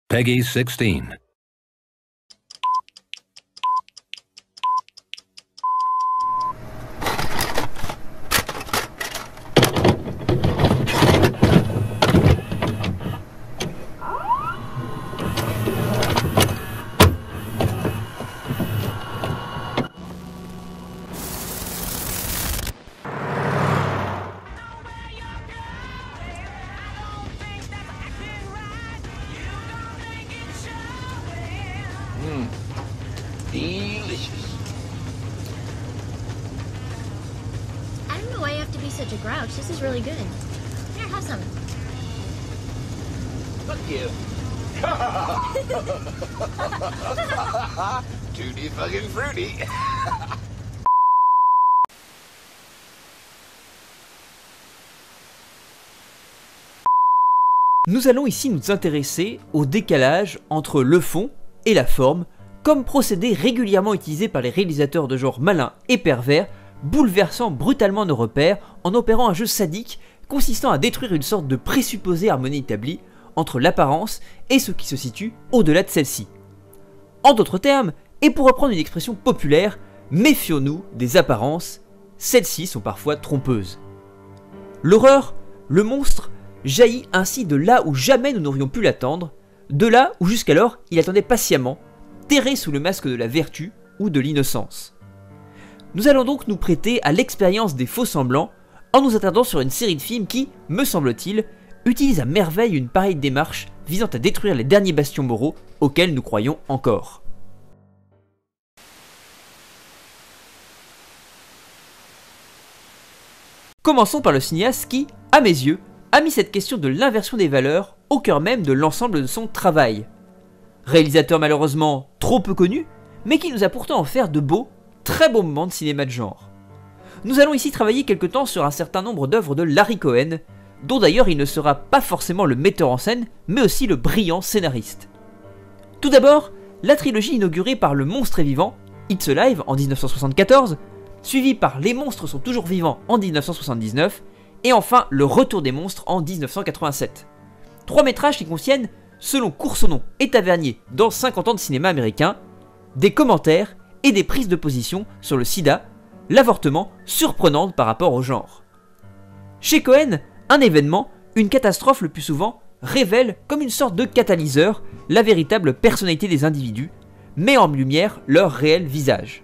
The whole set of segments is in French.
Peggy 16. Delicious. I don't know why you have to be such a grouch. This is really good. Here, have some. Fuck you. Tutti fucking fruity. Nous allons ici nous intéresser au décalage entre le fond et la forme, comme procédé régulièrement utilisé par les réalisateurs de genre malins et pervers, bouleversant brutalement nos repères en opérant un jeu sadique consistant à détruire une sorte de présupposée harmonie établie entre l'apparence et ce qui se situe au-delà de celle-ci. En d'autres termes, et pour reprendre une expression populaire, méfions-nous des apparences, celles-ci sont parfois trompeuses. L'horreur, le monstre, jaillit ainsi de là où jamais nous n'aurions pu l'attendre, de là où jusqu'alors il attendait patiemment, terré sous le masque de la vertu ou de l'innocence. Nous allons donc nous prêter à l'expérience des faux-semblants en nous attardant sur une série de films qui, me semble-t-il, utilise à merveille une pareille démarche visant à détruire les derniers bastions moraux auxquels nous croyons encore. Commençons par le cinéaste qui, à mes yeux, a mis cette question de l'inversion des valeurs au cœur même de l'ensemble de son travail. Réalisateur malheureusement trop peu connu, mais qui nous a pourtant offert de beaux, très beaux moments de cinéma de genre. Nous allons ici travailler quelque temps sur un certain nombre d'œuvres de Larry Cohen, dont d'ailleurs il ne sera pas forcément le metteur en scène, mais aussi le brillant scénariste. Tout d'abord, la trilogie inaugurée par Le Monstre est vivant, It's Alive en 1974, suivie par Les monstres sont toujours vivants en 1979, et enfin Le Retour des monstres en 1987. Trois métrages qui contiennent, selon Coursonon et Tavernier dans 50 ans de cinéma américain, des commentaires et des prises de position sur le sida, l'avortement surprenantes par rapport au genre. Chez Cohen, un événement, une catastrophe le plus souvent, révèle comme une sorte de catalyseur la véritable personnalité des individus, met en lumière leur réel visage.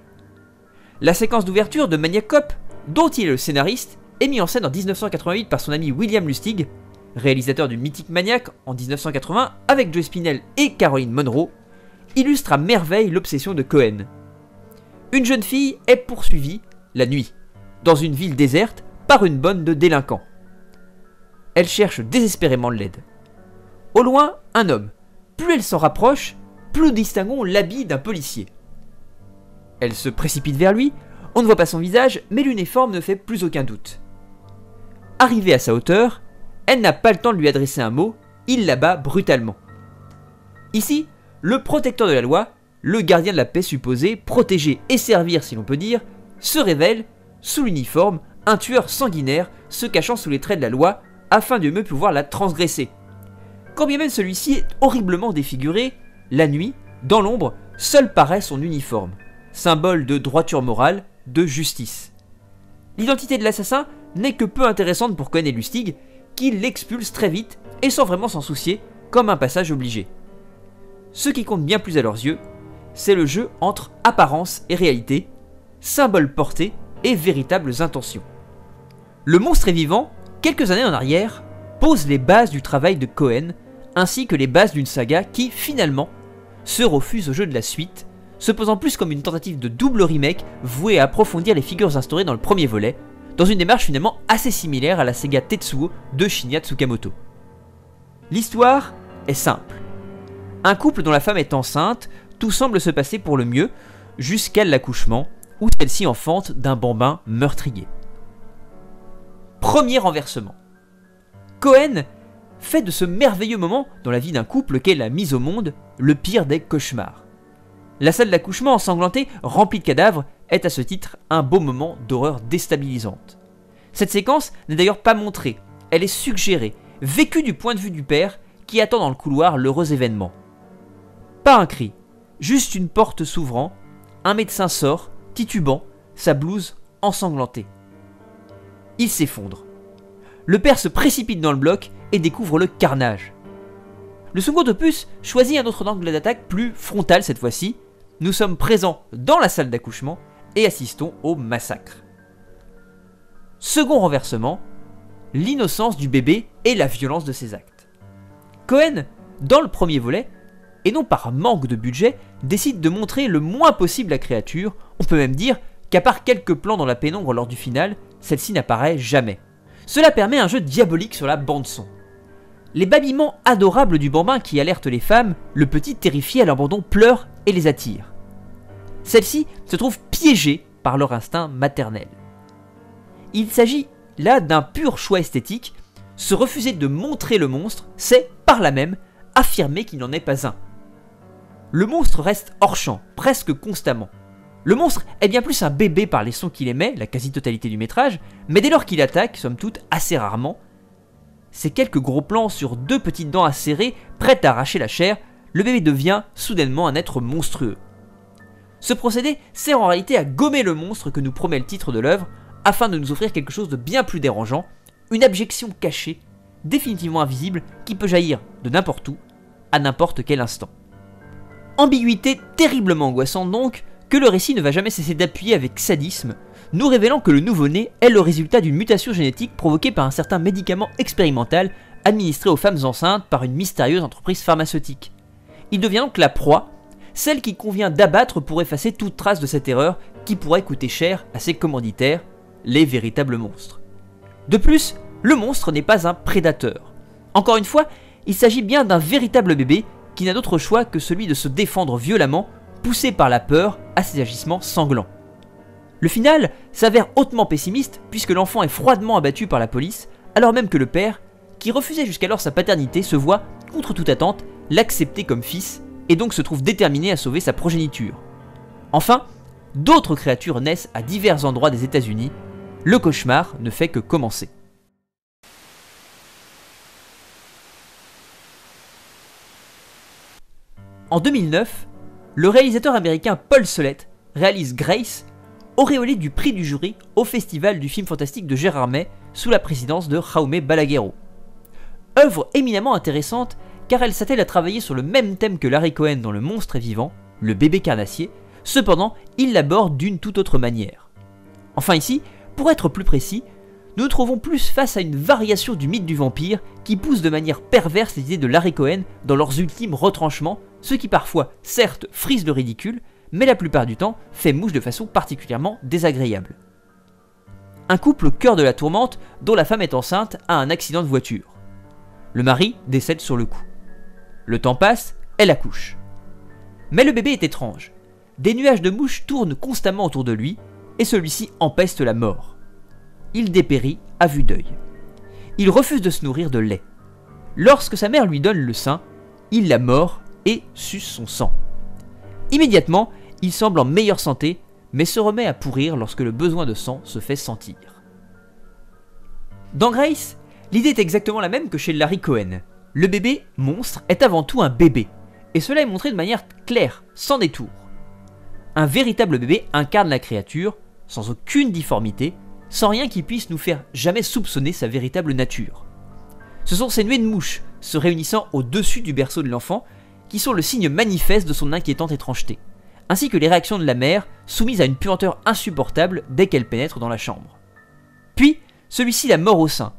La séquence d'ouverture de Maniac Cop, dont il est le scénariste, est mise en scène en 1988 par son ami William Lustig, réalisateur du mythique Maniac en 1980 avec Joe Spinell et Caroline Munro, illustre à merveille l'obsession de Cohen. Une jeune fille est poursuivie, la nuit, dans une ville déserte par une bande de délinquants. Elle cherche désespérément l'aide. Au loin, un homme. Plus elle s'en rapproche, plus nous distinguons l'habit d'un policier. Elle se précipite vers lui, on ne voit pas son visage, mais l'uniforme ne fait plus aucun doute. Arrivée à sa hauteur, elle n'a pas le temps de lui adresser un mot, il l'abat brutalement. Ici, le protecteur de la loi, le gardien de la paix supposé, protéger et servir si l'on peut dire, se révèle, sous l'uniforme, un tueur sanguinaire se cachant sous les traits de la loi afin de mieux pouvoir la transgresser. Quand bien même celui-ci est horriblement défiguré, la nuit, dans l'ombre, seul paraît son uniforme, symbole de droiture morale, de justice. L'identité de l'assassin n'est que peu intéressante pour Cohen et Lustig, qui l'expulsent très vite et sans vraiment s'en soucier, comme un passage obligé. Ce qui compte bien plus à leurs yeux, c'est le jeu entre apparence et réalité, symboles portés et véritables intentions. Le Monstre est vivant, quelques années en arrière, pose les bases du travail de Cohen, ainsi que les bases d'une saga qui, finalement, se refuse au jeu de la suite, se posant plus comme une tentative de double remake vouée à approfondir les figures instaurées dans le premier volet, dans une démarche finalement assez similaire à la saga Tetsuo de Shinya Tsukamoto. L'histoire est simple. Un couple dont la femme est enceinte, tout semble se passer pour le mieux, jusqu'à l'accouchement, où celle-ci enfante d'un bambin meurtrier. Premier renversement. Cohen fait de ce merveilleux moment dans la vie d'un couple qu'est la mise au monde le pire des cauchemars. La salle d'accouchement ensanglantée, remplie de cadavres, est à ce titre un beau moment d'horreur déstabilisante. Cette séquence n'est d'ailleurs pas montrée, elle est suggérée, vécue du point de vue du père qui attend dans le couloir l'heureux événement. Pas un cri, juste une porte s'ouvrant, un médecin sort, titubant, sa blouse ensanglantée. Il s'effondre. Le père se précipite dans le bloc et découvre le carnage. Le second opus choisit un autre angle d'attaque plus frontal cette fois-ci. Nous sommes présents dans la salle d'accouchement et assistons au massacre. Second renversement, l'innocence du bébé et la violence de ses actes. Cohen, dans le premier volet, et non par manque de budget, décide de montrer le moins possible la créature. On peut même dire qu'à part quelques plans dans la pénombre lors du final, celle-ci n'apparaît jamais. Cela permet un jeu diabolique sur la bande-son. Les babillements adorables du bambin qui alertent les femmes, le petit terrifié à l'abandon pleure et les attire. Celles-ci se trouvent piégées par leur instinct maternel. Il s'agit là d'un pur choix esthétique. Se refuser de montrer le monstre, c'est, par là même, affirmer qu'il n'en est pas un. Le monstre reste hors champ, presque constamment. Le monstre est bien plus un bébé par les sons qu'il émet, la quasi-totalité du métrage, mais dès lors qu'il attaque, somme toute assez rarement, ces quelques gros plans sur deux petites dents acérées, prêtes à arracher la chair, le bébé devient soudainement un être monstrueux. Ce procédé sert en réalité à gommer le monstre que nous promet le titre de l'œuvre, afin de nous offrir quelque chose de bien plus dérangeant, une abjection cachée, définitivement invisible, qui peut jaillir de n'importe où, à n'importe quel instant. Ambiguïté terriblement angoissante donc, que le récit ne va jamais cesser d'appuyer avec sadisme, nous révélant que le nouveau-né est le résultat d'une mutation génétique provoquée par un certain médicament expérimental administré aux femmes enceintes par une mystérieuse entreprise pharmaceutique. Il devient donc la proie, celle qu'il convient d'abattre pour effacer toute trace de cette erreur qui pourrait coûter cher à ses commanditaires, les véritables monstres. De plus, le monstre n'est pas un prédateur. Encore une fois, il s'agit bien d'un véritable bébé qui n'a d'autre choix que celui de se défendre violemment, poussé par la peur à ses agissements sanglants. Le final s'avère hautement pessimiste puisque l'enfant est froidement abattu par la police, alors même que le père, qui refusait jusqu'alors sa paternité, se voit, contre toute attente, l'accepter comme fils et donc se trouve déterminé à sauver sa progéniture. Enfin, d'autres créatures naissent à divers endroits des États-Unis. Le cauchemar ne fait que commencer. En 2009, le réalisateur américain Paul Solet réalise Grace, auréolé du prix du jury au Festival du film fantastique de Gérard May sous la présidence de Jaume Balaguerro. Œuvre éminemment intéressante car elle s'attelle à travailler sur le même thème que Larry Cohen dans Le Monstre est vivant, le bébé carnassier, cependant il l'aborde d'une toute autre manière. Enfin ici, pour être plus précis, nous nous trouvons plus face à une variation du mythe du vampire qui pousse de manière perverse les idées de Larry Cohen dans leurs ultimes retranchements, ce qui parfois, certes, frise le ridicule, mais la plupart du temps fait mouche de façon particulièrement désagréable. Un couple au cœur de la tourmente dont la femme est enceinte a un accident de voiture. Le mari décède sur le coup. Le temps passe, elle accouche. Mais le bébé est étrange. Des nuages de mouches tournent constamment autour de lui, et celui-ci empeste la mort. Il dépérit à vue d'œil. Il refuse de se nourrir de lait. Lorsque sa mère lui donne le sein, il la mord et suce son sang. Immédiatement, il semble en meilleure santé, mais se remet à pourrir lorsque le besoin de sang se fait sentir. Dans Grace, l'idée est exactement la même que chez Larry Cohen. Le bébé monstre est avant tout un bébé, et cela est montré de manière claire, sans détour. Un véritable bébé incarne la créature, sans aucune difformité, sans rien qui puisse nous faire jamais soupçonner sa véritable nature. Ce sont ces nuées de mouches se réunissant au-dessus du berceau de l'enfant qui sont le signe manifeste de son inquiétante étrangeté, ainsi que les réactions de la mère, soumise à une puanteur insupportable dès qu'elle pénètre dans la chambre. Puis, celui-ci la mord au sein.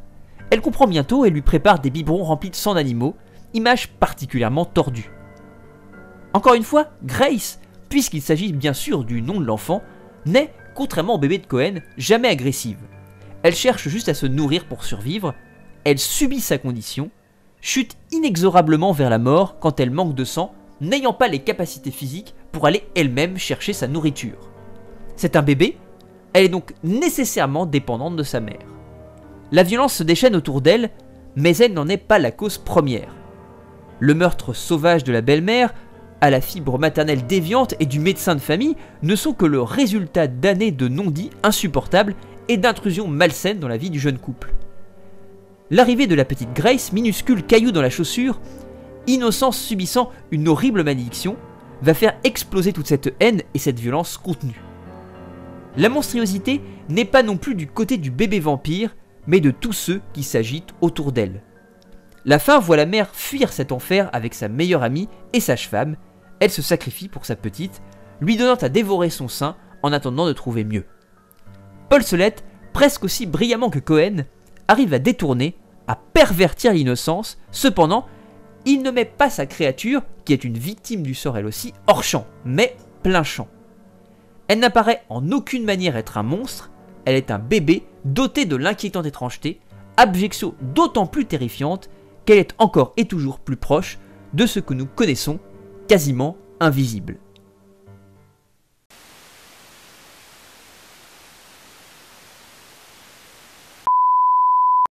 Elle comprend bientôt et lui prépare des biberons remplis de sang d'animaux, image particulièrement tordue. Encore une fois, Grace, puisqu'il s'agit bien sûr du nom de l'enfant, n'est, contrairement au bébé de Cohen, jamais agressive. Elle cherche juste à se nourrir pour survivre, elle subit sa condition, chute inexorablement vers la mort quand elle manque de sang, n'ayant pas les capacités physiques pour aller elle-même chercher sa nourriture. C'est un bébé, elle est donc nécessairement dépendante de sa mère. La violence se déchaîne autour d'elle, mais elle n'en est pas la cause première. Le meurtre sauvage de la belle-mère, à la fibre maternelle déviante et du médecin de famille ne sont que le résultat d'années de non-dits insupportables et d'intrusions malsaines dans la vie du jeune couple. L'arrivée de la petite Grace, minuscule caillou dans la chaussure, Innocence subissant une horrible malédiction va faire exploser toute cette haine et cette violence contenue. La monstruosité n'est pas non plus du côté du bébé vampire, mais de tous ceux qui s'agitent autour d'elle. La fin voit la mère fuir cet enfer avec sa meilleure amie et sage-femme. Elle se sacrifie pour sa petite, lui donnant à dévorer son sein en attendant de trouver mieux. Paul Solette, presque aussi brillamment que Cohen, arrive à détourner, à pervertir l'innocence. Cependant, il ne met pas sa créature, qui est une victime du sort elle aussi, hors champ, mais plein champ. Elle n'apparaît en aucune manière être un monstre, elle est un bébé doté de l'inquiétante étrangeté, abjection d'autant plus terrifiante qu'elle est encore et toujours plus proche de ce que nous connaissons, quasiment invisible.